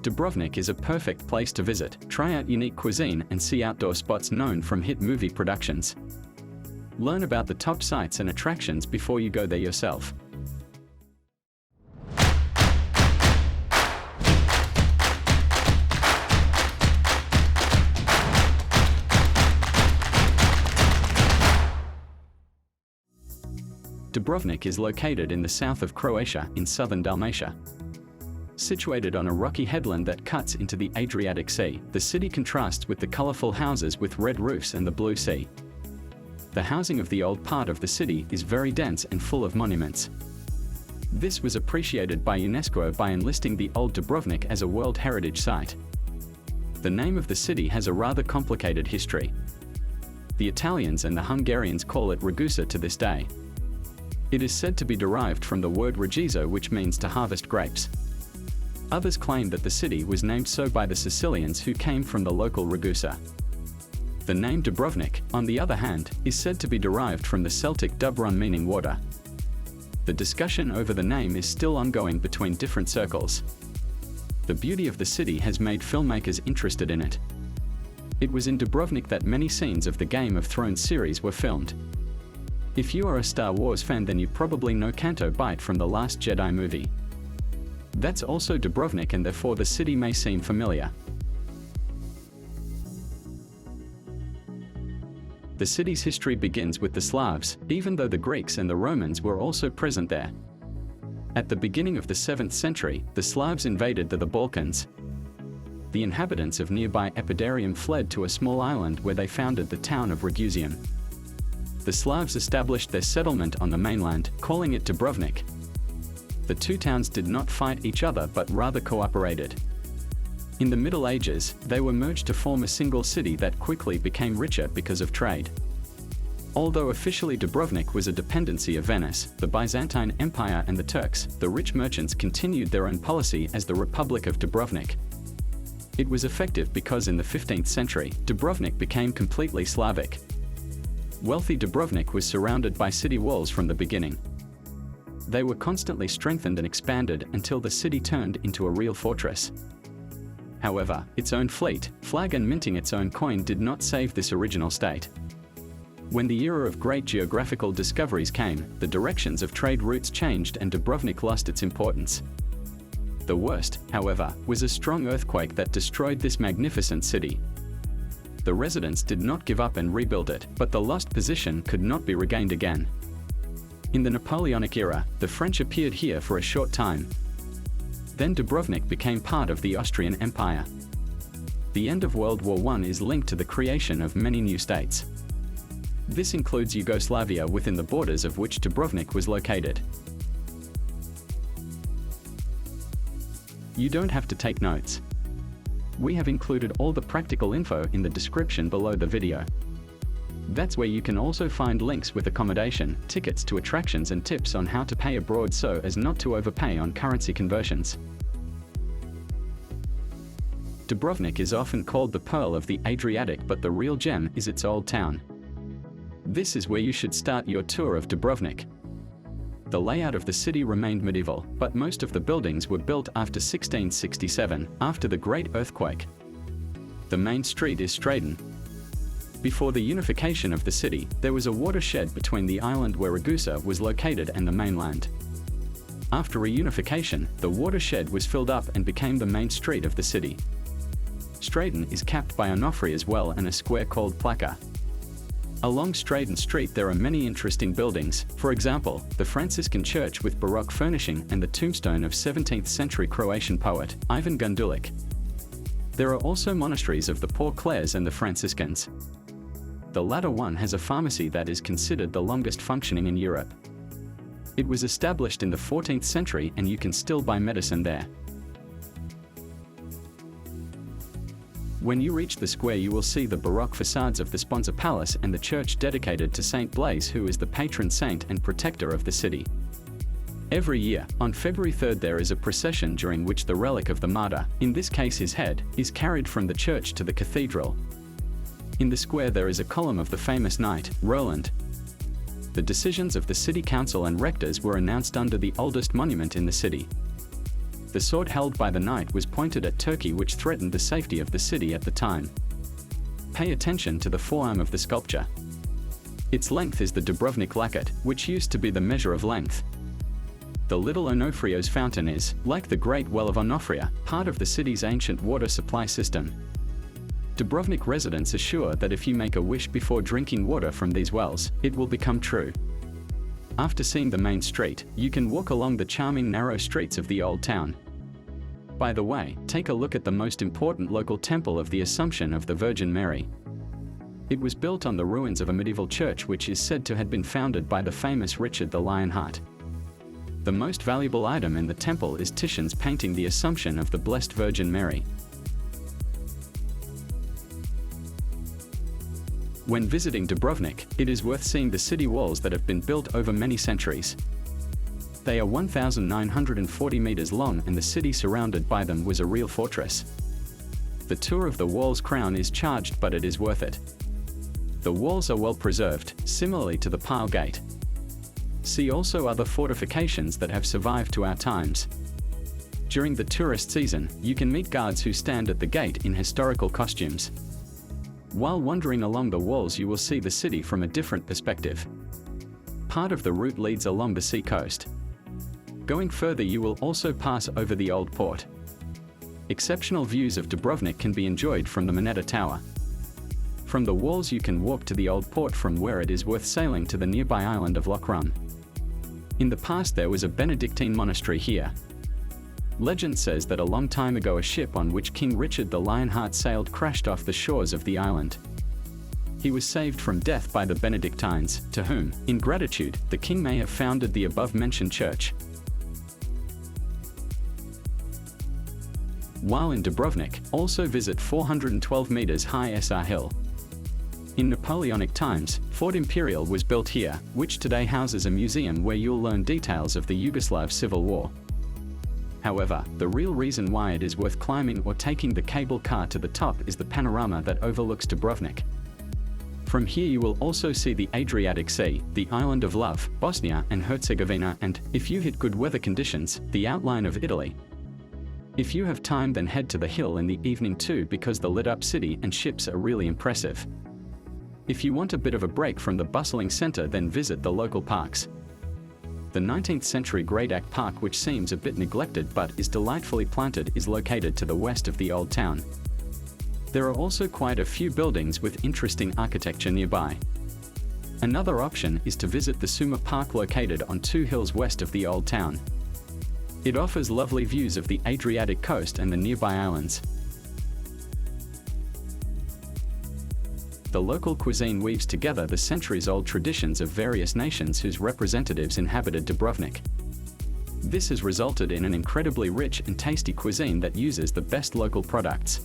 Dubrovnik is a perfect place to visit, try out unique cuisine and see outdoor spots known from hit movie productions. Learn about the top sites and attractions before you go there yourself. Dubrovnik is located in the south of Croatia in southern Dalmatia. Situated on a rocky headland that cuts into the Adriatic Sea, the city contrasts with the colorful houses with red roofs and the blue sea. The housing of the old part of the city is very dense and full of monuments. This was appreciated by UNESCO by enlisting the Old Dubrovnik as a World Heritage Site. The name of the city has a rather complicated history. The Italians and the Hungarians call it Rogoza to this day. It is said to be derived from the word Rogoza, which means to harvest grapes. Others claim that the city was named so by the Sicilians who came from the local Rogoza. The name Dubrovnik, on the other hand, is said to be derived from the Celtic Dubrun meaning water. The discussion over the name is still ongoing between different circles. The beauty of the city has made filmmakers interested in it. It was in Dubrovnik that many scenes of the Game of Thrones series were filmed. If you are a Star Wars fan, then you probably know Canto Bight from the Last Jedi movie. That's also Dubrovnik, and therefore the city may seem familiar. The city's history begins with the Slavs, even though the Greeks and the Romans were also present there. At the beginning of the 7th century, the Slavs invaded the Balkans. The inhabitants of nearby Epidarium fled to a small island where they founded the town of Rogoza. The Slavs established their settlement on the mainland, calling it Dubrovnik. The two towns did not fight each other but rather cooperated. In the Middle Ages, they were merged to form a single city that quickly became richer because of trade. Although officially Dubrovnik was a dependency of Venice, the Byzantine Empire and the Turks, the rich merchants continued their own policy as the Republic of Dubrovnik. It was effective because in the 15th century, Dubrovnik became completely Slavic. Wealthy Dubrovnik was surrounded by city walls from the beginning. They were constantly strengthened and expanded until the city turned into a real fortress. However, its own fleet, flag and minting its own coin did not save this original state. When the era of great geographical discoveries came, the directions of trade routes changed and Dubrovnik lost its importance. The worst, however, was a strong earthquake that destroyed this magnificent city. The residents did not give up and rebuild it, but the lost position could not be regained again. In the Napoleonic era, the French appeared here for a short time. Then Dubrovnik became part of the Austrian Empire. The end of World War I is linked to the creation of many new states. This includes Yugoslavia, within the borders of which Dubrovnik was located. You don't have to take notes. We have included all the practical info in the description below the video. That's where you can also find links with accommodation, tickets to attractions and tips on how to pay abroad so as not to overpay on currency conversions. Dubrovnik is often called the Pearl of the Adriatic, but the real gem is its old town. This is where you should start your tour of Dubrovnik. The layout of the city remained medieval, but most of the buildings were built after 1667, after the Great Earthquake. The main street is Stradun. Before the unification of the city, there was a watershed between the island where Rogoza was located and the mainland. After reunification, the watershed was filled up and became the main street of the city. Stradun is capped by Onofre as well and a square called Plaka. Along Stradun Street there are many interesting buildings, for example, the Franciscan church with Baroque furnishing and the tombstone of 17th century Croatian poet, Ivan Gundulic. There are also monasteries of the Poor Clares and the Franciscans. The latter one has a pharmacy that is considered the longest functioning in Europe. It was established in the 14th century and you can still buy medicine there. When you reach the square you will see the Baroque facades of the Sponza Palace and the church dedicated to Saint Blaise, who is the patron saint and protector of the city. Every year, on February 3rd there is a procession during which the relic of the martyr, in this case his head, is carried from the church to the cathedral. In the square there is a column of the famous knight, Roland. The decisions of the city council and rectors were announced under the oldest monument in the city. The sword held by the knight was pointed at Turkey, which threatened the safety of the city at the time. Pay attention to the forearm of the sculpture. Its length is the Dubrovnik laket, which used to be the measure of length. The little Onofrio's fountain is, like the Great Well of Onofria, part of the city's ancient water supply system. Dubrovnik residents assure that if you make a wish before drinking water from these wells, it will become true. After seeing the main street, you can walk along the charming narrow streets of the old town. By the way, take a look at the most important local temple of the Assumption of the Virgin Mary. It was built on the ruins of a medieval church which is said to have been founded by the famous Richard the Lionheart. The most valuable item in the temple is Titian's painting The Assumption of the Blessed Virgin Mary. When visiting Dubrovnik, it is worth seeing the city walls that have been built over many centuries. They are 1,940 meters long, and the city surrounded by them was a real fortress. The tour of the wall's crown is charged, but it is worth it. The walls are well preserved, similarly to the Pile Gate. See also other fortifications that have survived to our times. During the tourist season, you can meet guards who stand at the gate in historical costumes. While wandering along the walls, you will see the city from a different perspective. Part of the route leads along the sea coast. Going further, you will also pass over the old port. Exceptional views of Dubrovnik can be enjoyed from the Moneta Tower. From the walls you can walk to the old port, from where it is worth sailing to the nearby island of Lokrum. In the past there was a Benedictine monastery here. Legend says that a long time ago a ship on which King Richard the Lionheart sailed crashed off the shores of the island. He was saved from death by the Benedictines, to whom, in gratitude, the king may have founded the above-mentioned church. While in Dubrovnik, also visit 412 meters high SR Hill. In Napoleonic times, Fort Imperial was built here, which today houses a museum where you'll learn details of the Yugoslav Civil War. However, the real reason why it is worth climbing or taking the cable car to the top is the panorama that overlooks Dubrovnik. From here you will also see the Adriatic Sea, the island of Love, Bosnia and Herzegovina, and, if you hit good weather conditions, the outline of Italy. If you have time, then head to the hill in the evening too, because the lit-up city and ships are really impressive. If you want a bit of a break from the bustling center, then visit the local parks. The 19th century Gradac Park, which seems a bit neglected but is delightfully planted, is located to the west of the old town. There are also quite a few buildings with interesting architecture nearby. Another option is to visit the Suma Park, located on 2 hills west of the old town. It offers lovely views of the Adriatic coast and the nearby islands. The local cuisine weaves together the centuries-old traditions of various nations whose representatives inhabited Dubrovnik. This has resulted in an incredibly rich and tasty cuisine that uses the best local products.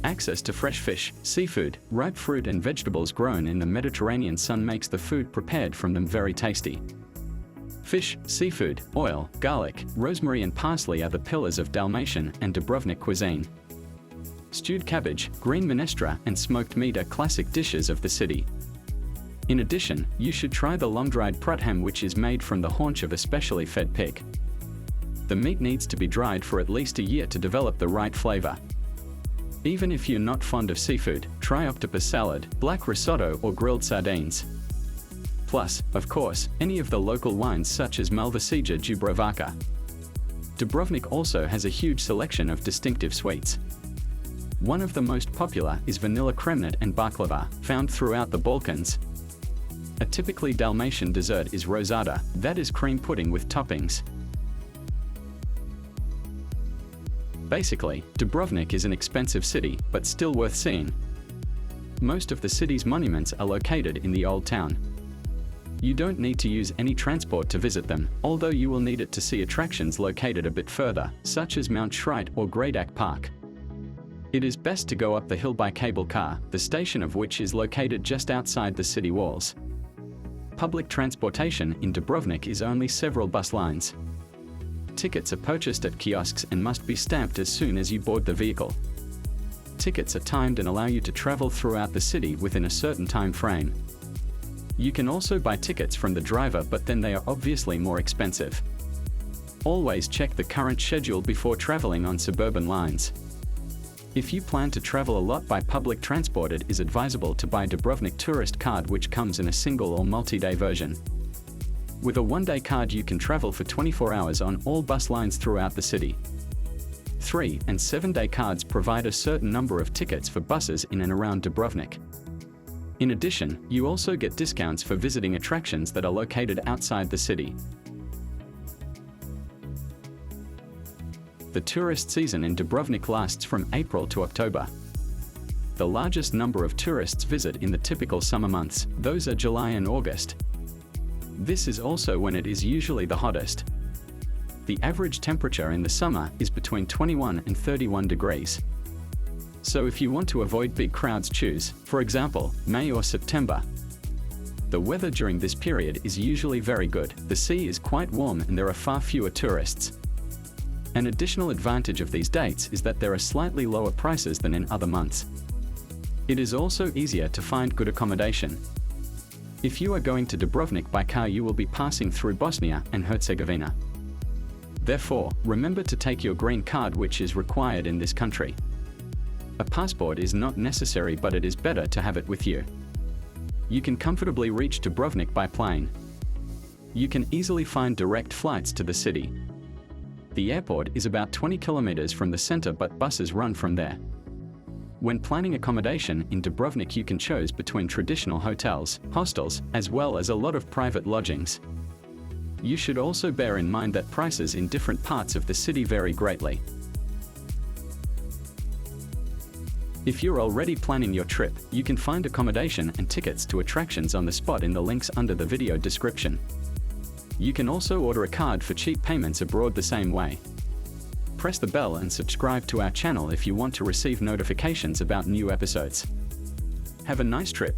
Access to fresh fish, seafood, ripe fruit and vegetables grown in the Mediterranean sun makes the food prepared from them very tasty. Fish, seafood, oil, garlic, rosemary and parsley are the pillars of Dalmatian and Dubrovnik cuisine. Stewed cabbage, green minestra and smoked meat are classic dishes of the city. In addition, you should try the long-dried prutham, which is made from the haunch of a specially fed pig. The meat needs to be dried for at least a year to develop the right flavor. Even if you're not fond of seafood, try octopus salad, black risotto or grilled sardines. Plus, of course, any of the local wines such as Malvasia Dubrovačka. Dubrovnik also has a huge selection of distinctive sweets. One of the most popular is vanilla kremnit and baklava, found throughout the Balkans. A typically Dalmatian dessert is rozada, that is cream pudding with toppings. Basically, Dubrovnik is an expensive city, but still worth seeing. Most of the city's monuments are located in the old town. You don't need to use any transport to visit them, although you will need it to see attractions located a bit further, such as Mount Shrite or Gradac Park. It is best to go up the hill by cable car, the station of which is located just outside the city walls. Public transportation in Dubrovnik is only several bus lines. Tickets are purchased at kiosks and must be stamped as soon as you board the vehicle. Tickets are timed and allow you to travel throughout the city within a certain time frame. You can also buy tickets from the driver, but then they are obviously more expensive. Always check the current schedule before traveling on suburban lines. If you plan to travel a lot by public transport, it is advisable to buy Dubrovnik tourist card, which comes in a single or multi-day version. With a one-day card you can travel for 24 hours on all bus lines throughout the city. 3- and 7-day cards provide a certain number of tickets for buses in and around Dubrovnik. In addition, you also get discounts for visiting attractions that are located outside the city. The tourist season in Dubrovnik lasts from April to October. The largest number of tourists visit in the typical summer months, those are July and August. This is also when it is usually the hottest. The average temperature in the summer is between 21 and 31 degrees. So if you want to avoid big crowds, choose, for example, May or September. The weather during this period is usually very good, the sea is quite warm and there are far fewer tourists. An additional advantage of these dates is that there are slightly lower prices than in other months. It is also easier to find good accommodation. If you are going to Dubrovnik by car, you will be passing through Bosnia and Herzegovina. Therefore, remember to take your green card, which is required in this country. A passport is not necessary, but it is better to have it with you. You can comfortably reach Dubrovnik by plane. You can easily find direct flights to the city. The airport is about 20 kilometers from the center, but buses run from there. When planning accommodation in Dubrovnik, you can choose between traditional hotels, hostels, as well as a lot of private lodgings. You should also bear in mind that prices in different parts of the city vary greatly. If you're already planning your trip, you can find accommodation and tickets to attractions on the spot in the links under the video description. You can also order a card for cheap payments abroad the same way. Press the bell and subscribe to our channel if you want to receive notifications about new episodes. Have a nice trip.